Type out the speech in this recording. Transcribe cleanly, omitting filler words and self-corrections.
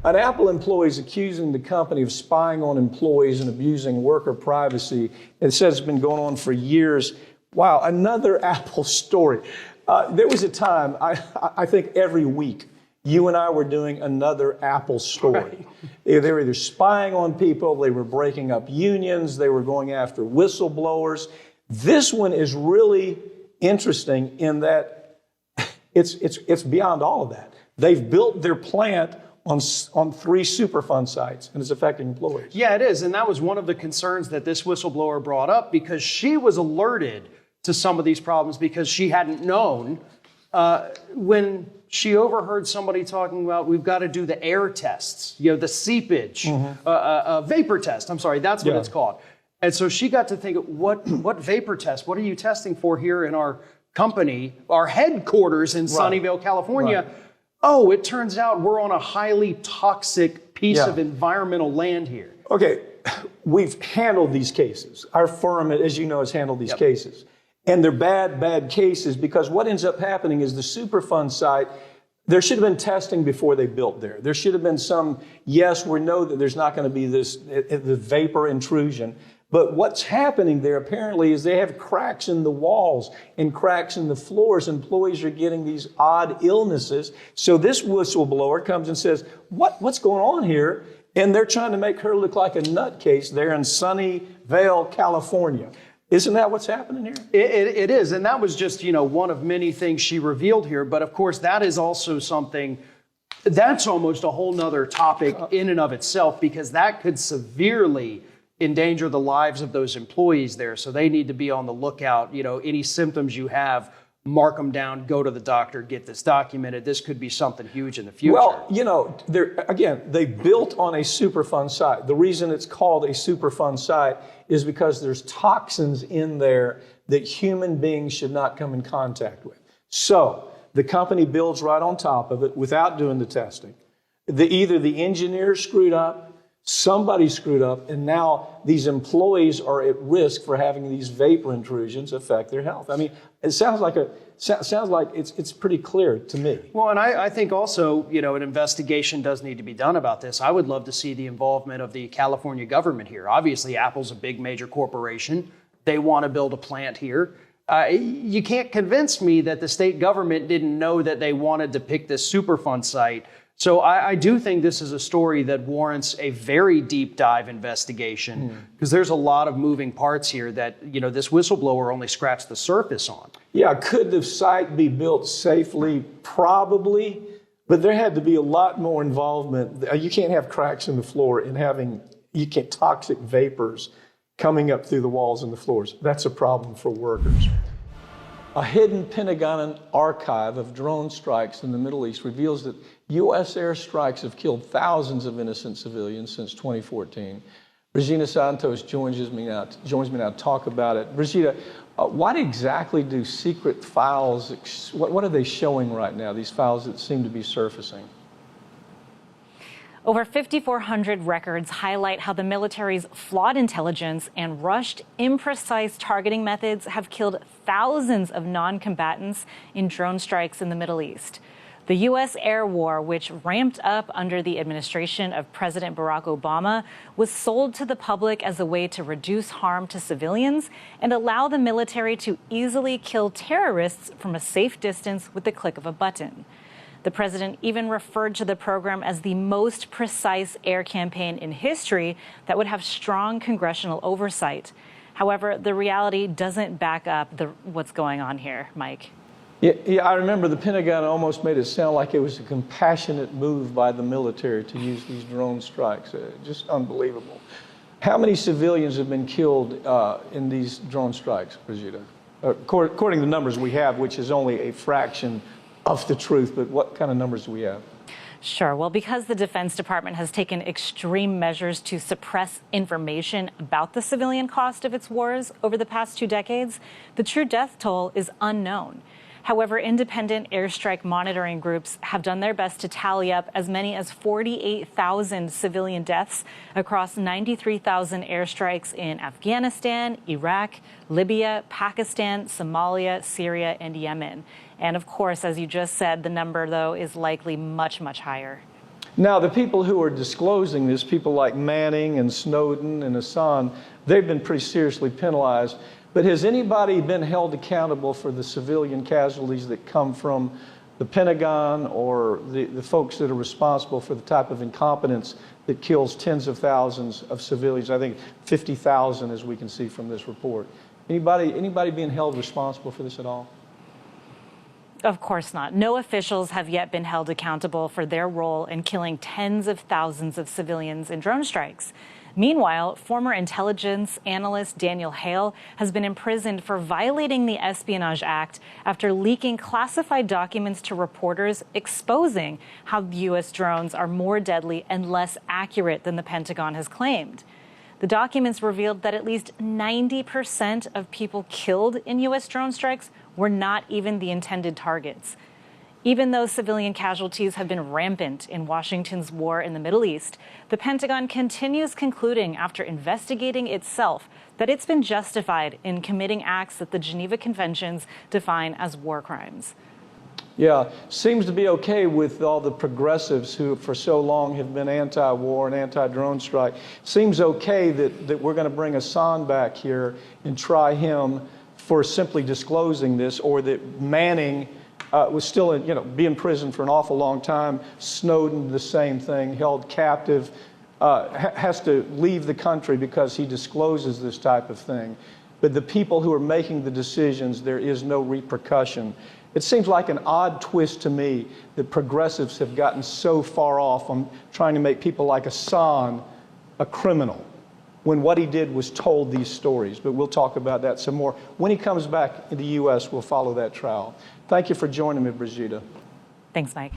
An Apple employee is accusing the company of spying on employees and abusing worker privacy. It says it's been going on for years. Wow, another Apple story. There was a time, I think every week, you and I were doing another Apple story. Right. They were either spying on people, they were breaking up unions, they were going after whistleblowers. This one is really interesting in that it's beyond all of that. They've built their plant on 3 Superfund sites, and it's affecting employees. Yeah, it is, and that was one of the concerns that this whistleblower brought up, because she was alerted to some of these problems because she hadn't known when she overheard somebody talking about, we've got to do the air tests, the seepage, vapor test. I'm sorry, that's what it's called. And so she got to think, what vapor test? What are you testing for here in our company, our headquarters in Sunnyvale, California? Right. Oh, it turns out we're on a highly toxic piece of environmental land here. Okay, we've handled these cases. Our firm, as you know, has handled these cases. And they're bad cases, because what ends up happening is the Superfund site, there should have been testing before they built there. There should have been some, yes, we know that there's not going to be the vapor intrusion. But what's happening there apparently is they have cracks in the walls and cracks in the floors. Employees are getting these odd illnesses. So this whistleblower comes and says, what's going on here? And they're trying to make her look like a nutcase there in Sunnyvale, California. Isn't that what's happening here? It is. And that was just, one of many things she revealed here. But of course, that is also something that's almost a whole nother topic in and of itself, because that could severely endanger the lives of those employees there. So they need to be on the lookout. Any symptoms you have, mark them down, go to the doctor, get this documented. This could be something huge in the future. Well, they built on a Superfund site. The reason it's called a Superfund site is because there's toxins in there that human beings should not come in contact with. So the company builds right on top of it without doing the testing. Either the engineer screwed up, somebody screwed up, and now these employees are at risk for having these vapor intrusions affect their health. I mean, it sounds like it's pretty clear to me. Well, and I think also, an investigation does need to be done about this. I would love to see the involvement of the California government here. Obviously, Apple's a big major corporation. They want to build a plant here. You can't convince me that the state government didn't know that they wanted to pick this Superfund site. So I do think this is a story that warrants a very deep dive investigation, because there's a lot of moving parts here that, this whistleblower only scratched the surface on. Yeah, could the site be built safely? Probably, but there had to be a lot more involvement. You can't have cracks in the floor and toxic vapors coming up through the walls and the floors. That's a problem for workers. A hidden Pentagon archive of drone strikes in the Middle East reveals that U.S. airstrikes have killed thousands of innocent civilians since 2014. Regina Santos joins me now to talk about it. Regina, what exactly do secret files, what are they showing right now, these files that seem to be surfacing? Over 5,400 records highlight how the military's flawed intelligence and rushed, imprecise targeting methods have killed thousands of non-combatants in drone strikes in the Middle East. The U.S. air war, which ramped up under the administration of President Barack Obama, was sold to the public as a way to reduce harm to civilians and allow the military to easily kill terrorists from a safe distance with the click of a button. The president even referred to the program as the most precise air campaign in history that would have strong congressional oversight. However, the reality doesn't back up what's going on here, Mike. Yeah, I remember the Pentagon almost made it sound like it was a compassionate move by the military to use these drone strikes. Just unbelievable. How many civilians have been killed in these drone strikes, Brigida? According to the numbers we have, which is only a fraction of the truth, but what kind of numbers do we have? Sure. Well, because the Defense Department has taken extreme measures to suppress information about the civilian cost of its wars over the past 2 decades, the true death toll is unknown. However, independent airstrike monitoring groups have done their best to tally up as many as 48,000 civilian deaths across 93,000 airstrikes in Afghanistan, Iraq, Libya, Pakistan, Somalia, Syria, and Yemen. And of course, as you just said, the number, though, is likely much, much higher. Now, the people who are disclosing this, people like Manning and Snowden and Assange, they've been pretty seriously penalized. But has anybody been held accountable for the civilian casualties that come from the Pentagon or the folks that are responsible for the type of incompetence that kills tens of thousands of civilians? I think 50,000, as we can see from this report. Anybody being held responsible for this at all? Of course not. No officials have yet been held accountable for their role in killing tens of thousands of civilians in drone strikes. Meanwhile, former intelligence analyst Daniel Hale has been imprisoned for violating the Espionage Act after leaking classified documents to reporters exposing how U.S. drones are more deadly and less accurate than the Pentagon has claimed. The documents revealed that at least 90% of people killed in U.S. drone strikes were not even the intended targets. Even though civilian casualties have been rampant in Washington's war in the Middle East, the Pentagon continues concluding after investigating itself that it's been justified in committing acts that the Geneva Conventions define as war crimes. Yeah, seems to be okay with all the progressives who for so long have been anti-war and anti-drone strike. Seems okay that we're going to bring Assange back here and try him for simply disclosing this, or that Manning was still be in prison for an awful long time. Snowden, the same thing, held captive, has to leave the country because he discloses this type of thing. But the people who are making the decisions, there is no repercussion. It seems like an odd twist to me that progressives have gotten so far off on trying to make people like Assange a criminal, when what he did was told these stories. But we'll talk about that some more. When he comes back in the U.S., we'll follow that trial. Thank you for joining me, Brigida. Thanks, Mike.